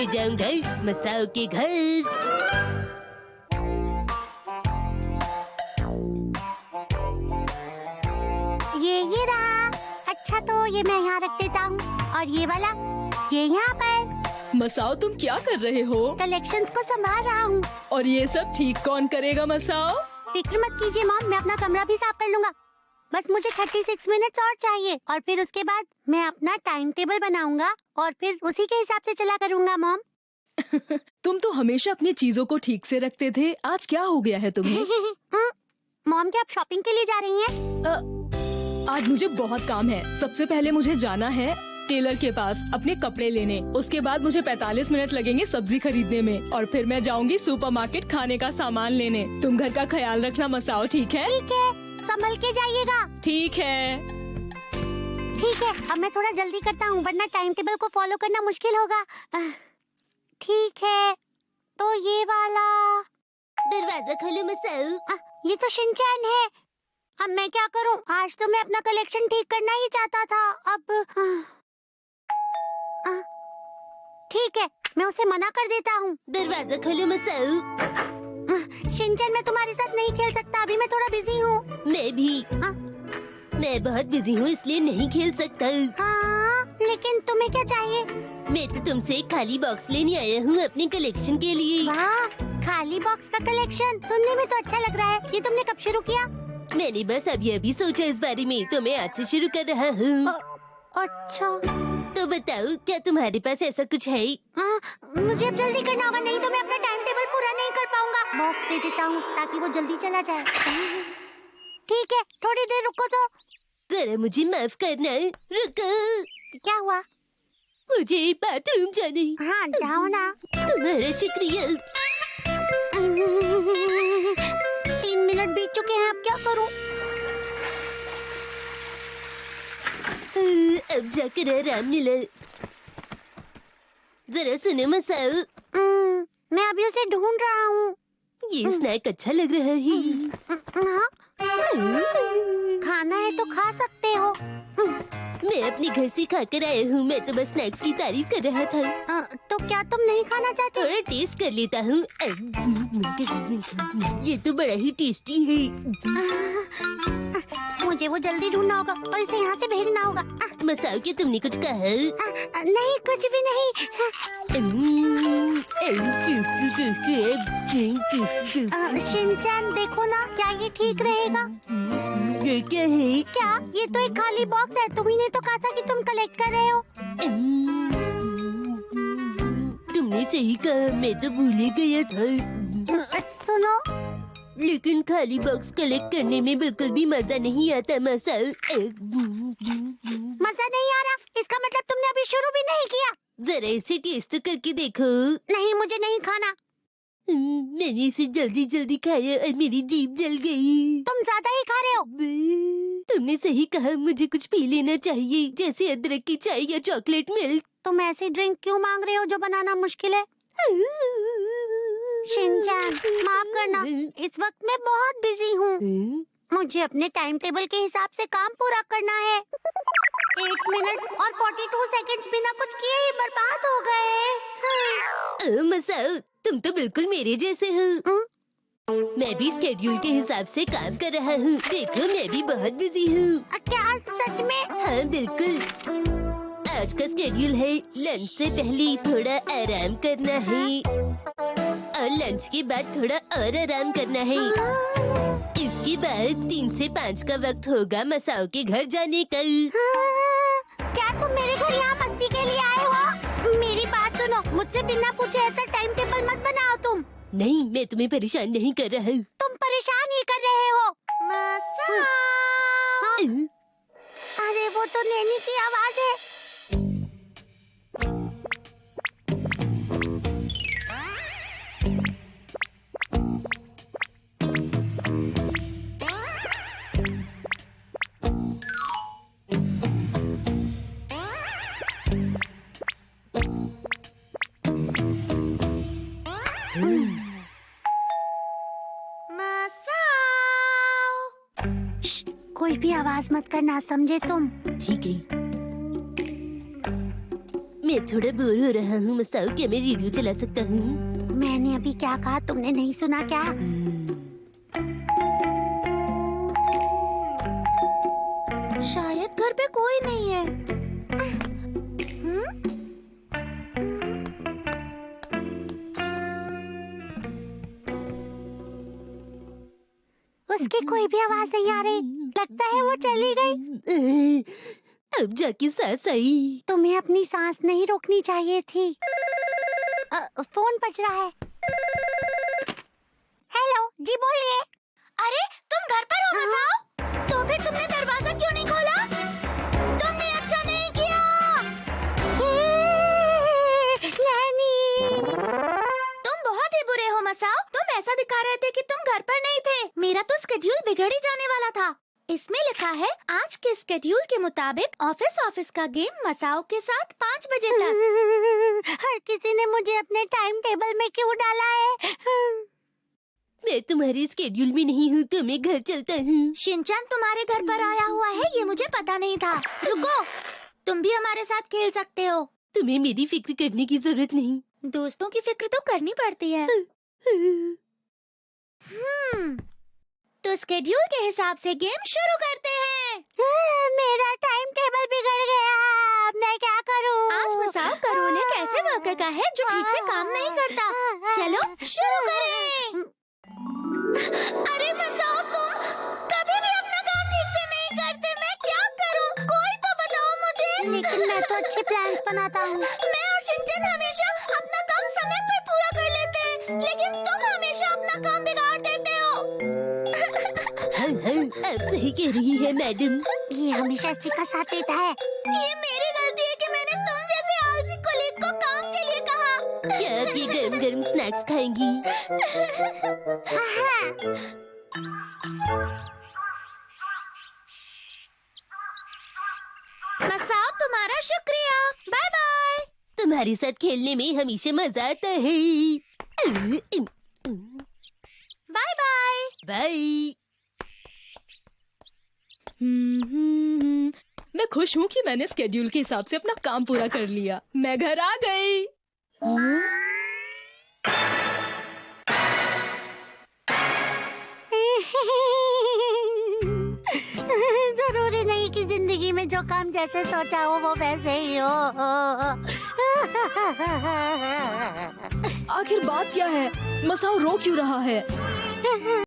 ले जाऊंगा मसाओ के घर। ये रहा। अच्छा तो ये मैं यहाँ रख देता हूँ और ये वाला ये यहाँ पर। मसाओ तुम क्या कर रहे हो? कलेक्शंस को संभाल रहा हूँ। और ये सब ठीक कौन करेगा मसाओ? फिक्र मत कीजिए मॉम, मैं अपना कमरा भी साफ कर लूंगा। बस मुझे 36 मिनट्स और चाहिए और फिर उसके बाद मैं अपना टाइम टेबल बनाऊंगा और फिर उसी के हिसाब से चला करूंगा मॉम। तुम तो हमेशा अपनी चीजों को ठीक से रखते थे, आज क्या हो गया है तुम्हें? मॉम क्या आप शॉपिंग के लिए जा रही हैं? आज मुझे बहुत काम है। सबसे पहले मुझे जाना है टेलर के पास अपने कपड़े लेने। उसके बाद मुझे 45 मिनट लगेंगे सब्जी खरीदने में और फिर मैं जाऊंगी सुपरमार्केट खाने का सामान लेने। तुम घर का ख्याल रखना मसाओ, ठीक है? ठीक है, संभल के जाइएगा। ठीक है। ठीक है, अब मैं थोड़ा जल्दी करता हूँ वरना टाइम टेबल को फॉलो करना मुश्किल होगा। ठीक है, तो ये वाला। दरवाजा खोलो मसाओ। ये तो शिनचैन है। अब मैं क्या करूं? आज तो मैं अपना कलेक्शन ठीक करना ही चाहता था। अब ठीक है, मैं उसे मना कर देता हूँ। दरवाजा खोलो मसाओ। शिनचैन मैं तुम्हारे साथ नहीं खेल सकता, अभी मैं थोड़ा बिजी हूँ। मैं भी। मैं बहुत बिजी हूँ इसलिए नहीं खेल सकता। हाँ, लेकिन तुम्हें क्या चाहिए? मैं तो तुमसे एक खाली बॉक्स लेने आया हूँ अपने कलेक्शन के लिए। वाह, खाली बॉक्स का कलेक्शन सुनने में तो अच्छा लग रहा है। ये तुमने कब शुरू किया? मैंने बस अभी सोचा इस बारे में, तो मैं आज से शुरू कर रहा हूँ। अच्छा, तो बताओ क्या तुम्हारे पास ऐसा कुछ है? मुझे अब जल्दी करना होगा, नहीं तो मैं अपना टाइम टेबल पूरा नहीं कर पाऊंगा। बॉक्स दे देता हूँ ताकि वो जल्दी चला जाए। ठीक है, थोड़ी देर रुको तो। जरा मुझे माफ करना, रुको। क्या हुआ? मुझे बाथरूम जाने। हाँ, जाओ ना। तुम्हारा शुक्रिया। 3 मिनट बीत चुके हैं, अब क्या करूं? अब जाकर आराम मिला। जरा सुनो मसाओ। मैं अभी उसे ढूंढ रहा हूँ। ये स्नैक अच्छा लग रहा है। हाँ? खाना है तो खा सकते हो। मैं अपने घर से खाकर आया हूँ, मैं तो बस स्नैक्स की तारीफ कर रहा था। तो क्या तुम नहीं खाना चाहते? थोड़ा टेस्ट कर लेता हूँ। ये तो बड़ा ही टेस्टी है। मुझे वो जल्दी ढूंढना होगा और इसे यहाँ से भेजना होगा। मसाओ क्या तुमने कुछ कहा? नहीं, कुछ भी नहीं। शिनचैन देखो ना, क्या ये ठीक रहेगा? ये क्या है? क्या? ये तो एक खाली बॉक्स है। तुम ही ने तो कहा था कि तुम कलेक्ट कर रहे हो। तुमने सही कहा, मैं तो भूल ही गया था। सुनो, लेकिन खाली बॉक्स कलेक्ट करने में बिल्कुल भी मजा नहीं आता मसाओ। मजा नहीं आ रहा? इसका मतलब तुमने अभी शुरू भी नहीं किया। जरा इसे टेस्ट तो करके देखो। नहीं, मुझे नहीं खाना। मैंने इसे जल्दी जल्दी खाया और मेरी जीभ जल गई। तुम ज्यादा ही खा रहे हो। तुमने सही कहा, मुझे कुछ पी लेना चाहिए, जैसे अदरक की चाय या चॉकलेट मिल्क। तुम ऐसी ड्रिंक क्यों मांग रहे हो जो बनाना मुश्किल है? शिनचैन, माफ करना, इस वक्त मैं बहुत बिजी हूँ। मुझे अपने टाइम टेबल के हिसाब से काम पूरा करना है। 8 मिनट और 42 सेकंड्स बिना कुछ किए ही बर्बाद हो गए। मसाओ, तुम तो बिल्कुल मेरे जैसे हो। मैं भी स्केड्यूल के हिसाब से काम कर रहा हूँ। देखो मैं भी बहुत बिजी हूँ। क्या सच में? हाँ बिल्कुल। आज का स्केड्यूल है लंच से पहले थोड़ा आराम करना है और लंच के बाद थोड़ा और आराम करना है। इसके बाद 3 से 5 का वक्त होगा मसाओ के घर जाने का। क्या तुम मेरे घर यहाँ मस्ती के लिए आए हो? मेरी बात सुनो, मुझसे बिना पूछे ऐसा टाइम टेबल मत बनाओ तुम। नहीं, मैं तुम्हें परेशान नहीं कर रहा हूँ। तुम परेशान ही कर रहे हो। मसाओ। अरे वो तो नैनी की आवाज है। कोई भी आवाज मत करना, समझे तुम? ठीक है। मैं थोड़ा बोर हो रहा हूँ मसाओ, क्या मैं रेडियो चला सकता हूँ? मैंने अभी क्या कहा तुमने नहीं सुना क्या? शायद घर पे कोई नहीं है। उसकी कोई भी आवाज नहीं आ रही। लगता है वो चली गई। अब जाके सांस आई। तुम्हें अपनी सांस नहीं रोकनी चाहिए थी। फोन बज रहा है। हेलो जी, बोलिए। अरे तुम घर पर हो मसाओ? तो फिर तुमने दरवाजा क्यों नहीं खोला? तुमने अच्छा नहीं किया। नैनी, तुम बहुत ही बुरे हो मसाओ। तुम ऐसा दिखा रहे थे कि तुम घर पर नहीं थे। मेरा तो स्केड्यूल बिगड़ ही जाने वाला था। इसमें लिखा है आज के स्केड्यूल के मुताबिक ऑफिस का गेम मसाओ के साथ 5 बजे तक। हर किसी ने मुझे अपने टाइम टेबल में क्यों डाला है? मैं तुम्हारे स्केड्यूल में नहीं हूँ, तो मैं घर चलता हूँ। शिनचैन तुम्हारे घर पर आया हुआ है, ये मुझे पता नहीं था। रुको, तुम भी हमारे साथ खेल सकते हो। तुम्हें मेरी फिक्र करने की जरूरत नहीं। दोस्तों की फिक्र तो करनी पड़ती है। तो स्केड्यूल के हिसाब से गेम शुरू करते हैं। मेरा टाइम टेबल बिगड़ गया, अब मैं क्या करूं? आज मसाओ का रोल एक ऐसे वर्कर का है जो ठीक से काम नहीं करता। चलो शुरू करें। अरे मसाओ, तुम कभी भी अपना काम ठीक से नहीं करते। मैं क्या करूं? कोई तो बताओ मुझे। लेकिन मैं तो अच्छे प्लान्स बनाता हूँ। मैं और शिनचैन हमेशा अपना काम समय पर पूरा कर लेते हैं, लेकिन तुम हमेशा अपना काम बिगाड़ देते हो। आप सही कह रही है मैडम। ये हमेशा इसी का साथ देता है। ये मेरी गलती है कि मैंने तुम जैसे आलसी कोलीग को काम के लिए कहा। क्या आप ये गरम गरम स्नैक्स खाएंगी? मसाओ, तुम्हारा शुक्रिया। Bye bye. तुम्हारे साथ खेलने में हमेशा मजा आता है। Bye bye. बाय। मैं खुश हूँ कि मैंने स्केड्यूल के हिसाब से अपना काम पूरा कर लिया। मैं घर आ गई। जरूरी नहीं कि जिंदगी में जो काम जैसे सोचा हो वो वैसे ही हो। आखिर बात क्या है? मसाओ रो क्यों रहा है?